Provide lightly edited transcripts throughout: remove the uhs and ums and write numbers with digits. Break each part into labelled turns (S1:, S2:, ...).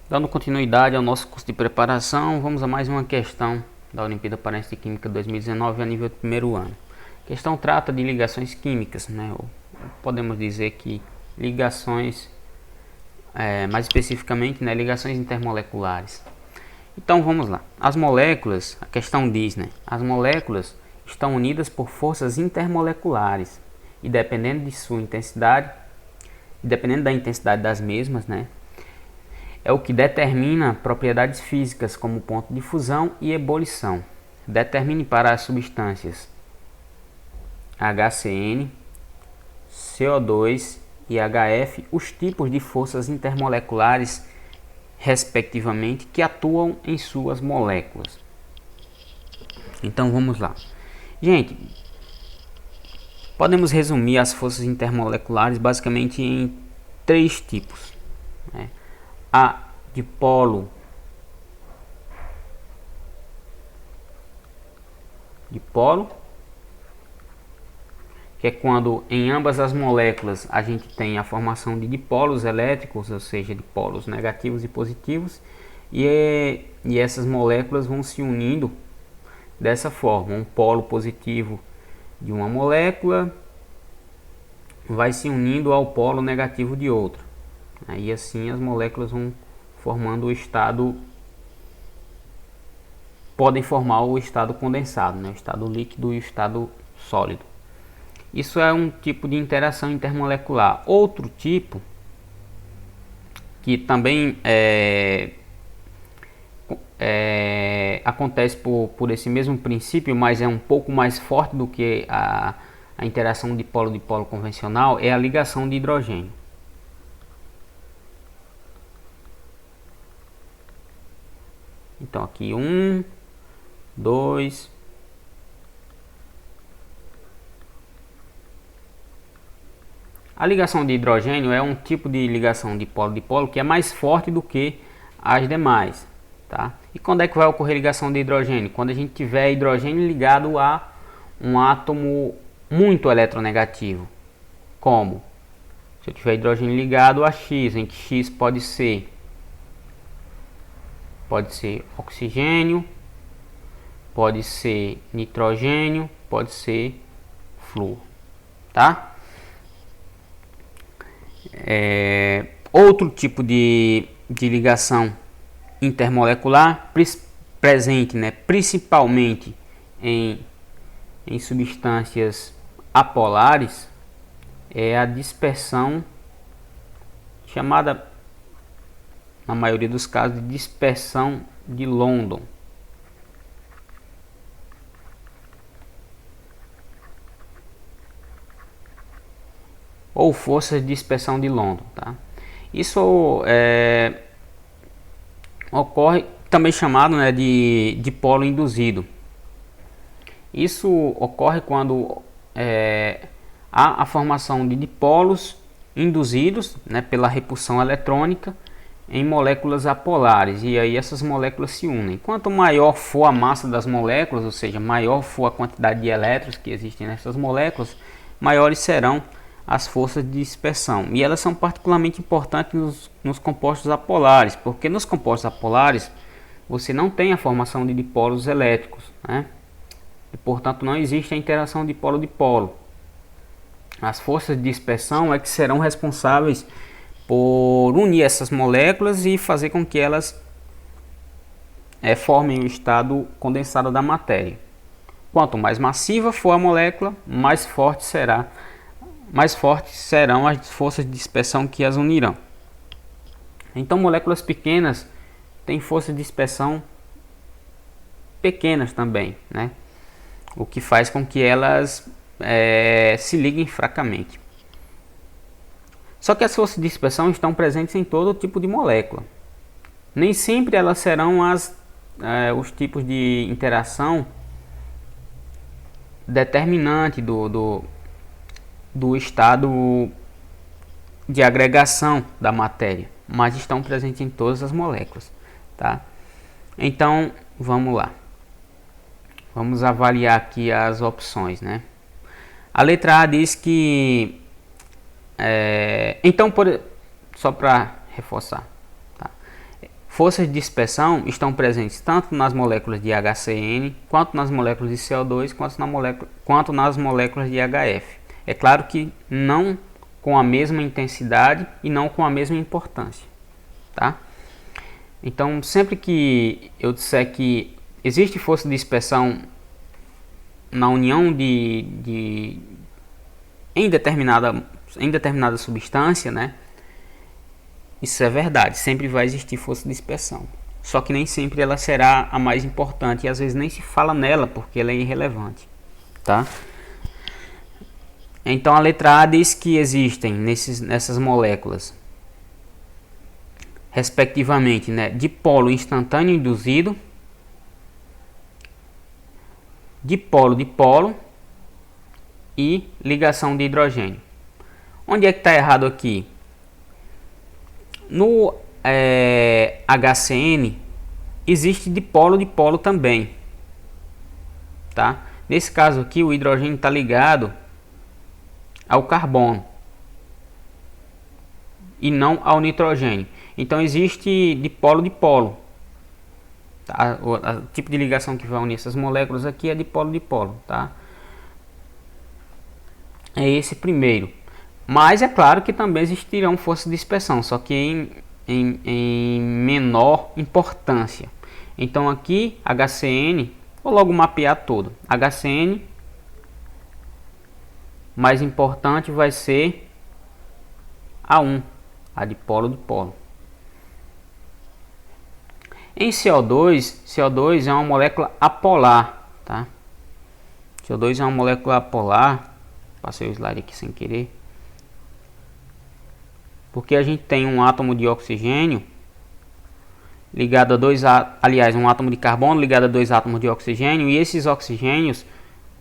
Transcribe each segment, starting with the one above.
S1: Dando continuidade ao nosso curso de preparação, vamos a mais uma questão da Olimpíada Paraense de Química 2019 a nível do primeiro ano. A questão trata de ligações químicas, né? Ou podemos dizer que ligações, mais especificamente, né, ligações intermoleculares. Então vamos lá. As moléculas, a questão diz, né? As moléculas estão unidas por forças intermoleculares e dependendo de sua intensidade, dependendo da intensidade das mesmas, né? É o que determina propriedades físicas como ponto de fusão e ebulição. Determine para as substâncias HCN, CO2 e HF os tipos de forças intermoleculares, respectivamente, que atuam em suas moléculas. Então vamos lá. Gente, podemos resumir as forças intermoleculares basicamente em três tipos, né? A dipolo, que é quando em ambas as moléculas a gente tem a formação de dipolos elétricos, ou seja, de polos negativos e positivos, e essas moléculas vão se unindo dessa forma. Um polo positivo de uma molécula vai se unindo ao polo negativo de outra. Aí assim as moléculas vão formando o estado, podem formar o estado condensado, né? O estado líquido e o estado sólido. Isso é um tipo de interação intermolecular. Outro tipo, que também acontece por esse mesmo princípio, mas é um pouco mais forte do que a interação dipolo-dipolo convencional, é a ligação de hidrogênio. Então aqui 1, 2, a ligação de hidrogênio é um tipo de ligação dipolo-dipolo que é mais forte do que as demais, tá? E quando é que vai ocorrer ligação de hidrogênio? Quando a gente tiver hidrogênio ligado a um átomo muito eletronegativo. Como? Se eu tiver hidrogênio ligado a X, em que X pode ser oxigênio, pode ser nitrogênio, pode ser flúor, tá? Outro tipo de ligação intermolecular presente, né, principalmente em substâncias apolares, é a dispersão, chamada na maioria dos casos de dispersão de London. Ou forças de dispersão de London, tá? Isso ocorre também chamado, né, de dipolo induzido. Isso ocorre quando há a formação de dipolos induzidos, né, pela repulsão eletrônica em moléculas apolares, e aí essas moléculas se unem. Quanto maior for a massa das moléculas, ou seja, maior for a quantidade de elétrons que existem nessas moléculas, maiores serão as forças de dispersão. E elas são particularmente importantes nos compostos apolares, porque nos compostos apolares você não tem a formação de dipolos elétricos, né? E portanto não existe a interação dipolo-dipolo. As forças de dispersão é que serão responsáveis por unir essas moléculas e fazer com que elas formem o estado condensado da matéria. Quanto mais massiva for a molécula, mais fortes serão as forças de dispersão que as unirão. Então moléculas pequenas têm forças de dispersão pequenas também, né? O que faz com que elas se liguem fracamente. Só que as forças de dispersão estão presentes em todo tipo de molécula. Nem sempre elas serão os tipos de interação determinante do estado de agregação da matéria, mas estão presentes em todas as moléculas, tá? Então vamos lá, vamos avaliar aqui as opções, né? A letra A diz que então, só para reforçar, tá? Forças de dispersão estão presentes tanto nas moléculas de HCN, quanto nas moléculas de CO2, quanto nas moléculas de HF. É claro que não com a mesma intensidade e não com a mesma importância, tá? Então, sempre que eu disser que existe força de dispersão na união em determinada substância, né? Isso é verdade, sempre vai existir força de dispersão. Só que nem sempre ela será a mais importante e às vezes nem se fala nela porque ela é irrelevante, tá? Então a letra A diz que existem nessas moléculas, respectivamente, né, dipolo instantâneo induzido, dipolo-dipolo e ligação de hidrogênio. Onde é que está errado aqui? No HCN existe dipolo-dipolo também, tá? Nesse caso aqui o hidrogênio está ligado ao carbono e não ao nitrogênio. Então existe dipolo-dipolo. Tá? O tipo de ligação que vai unir essas moléculas aqui é dipolo-dipolo, tá? É esse primeiro. Mas é claro que também existirão forças de dispersão, só que em menor importância. Então aqui HCN, vou logo mapear todo. HCN, mais importante vai ser A1, a dipolo-dipolo. Em CO2 é uma molécula apolar, tá? CO2 é uma molécula apolar. Passei o slide aqui sem querer. Porque a gente tem um átomo de oxigênio ligado a um átomo de carbono ligado a dois átomos de oxigênio, e esses oxigênios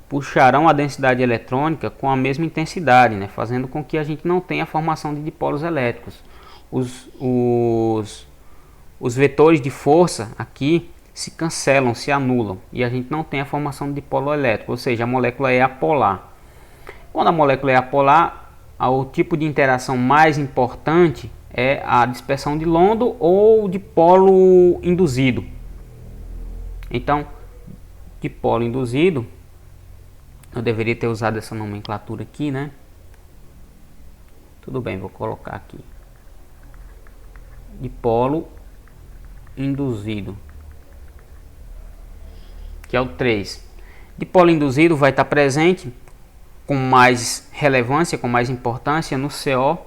S1: puxarão a densidade eletrônica com a mesma intensidade, né? Fazendo com que a gente não tenha a formação de dipolos elétricos. Os vetores de força aqui se cancelam, se anulam, e a gente não tem a formação de dipolo elétrico, ou seja, a molécula é apolar. Quando a molécula é apolar, o tipo de interação mais importante é a dispersão de London ou dipolo induzido. Então, dipolo induzido, eu deveria ter usado essa nomenclatura aqui, né? Tudo bem, vou colocar aqui. Dipolo induzido, que é o 3. Dipolo induzido vai estar presente com mais relevância, com mais importância no CO2.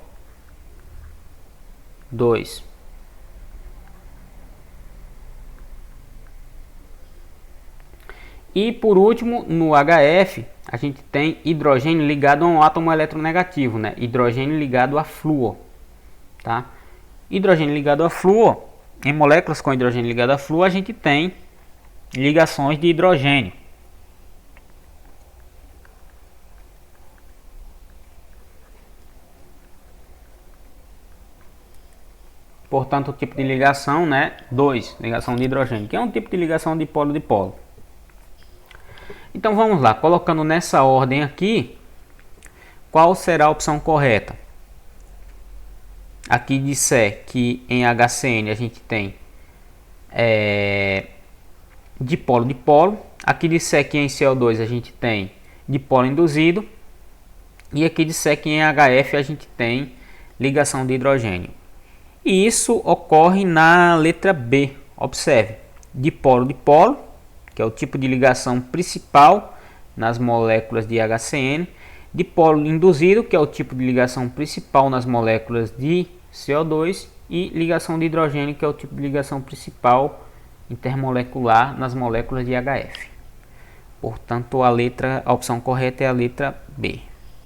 S1: E por último, no HF, a gente tem hidrogênio ligado a um átomo eletronegativo, né? Hidrogênio ligado a flúor, tá? Hidrogênio ligado a flúor, em moléculas com hidrogênio ligado a flúor, a gente tem ligações de hidrogênio. Portanto, o tipo de ligação, né? 2, ligação de hidrogênio, que é um tipo de ligação dipolo-dipolo. Então vamos lá, colocando nessa ordem aqui, qual será a opção correta? Aqui disser que em HCN a gente tem dipolo-dipolo. Aqui disser que em CO2 a gente tem dipolo induzido. E aqui disser que em HF a gente tem ligação de hidrogênio. E isso ocorre na letra B. Observe, dipolo-dipolo, que é o tipo de ligação principal nas moléculas de HCN. Dipolo induzido, que é o tipo de ligação principal nas moléculas de CO2. E ligação de hidrogênio, que é o tipo de ligação principal intermolecular nas moléculas de HF. Portanto, a opção correta é a letra B.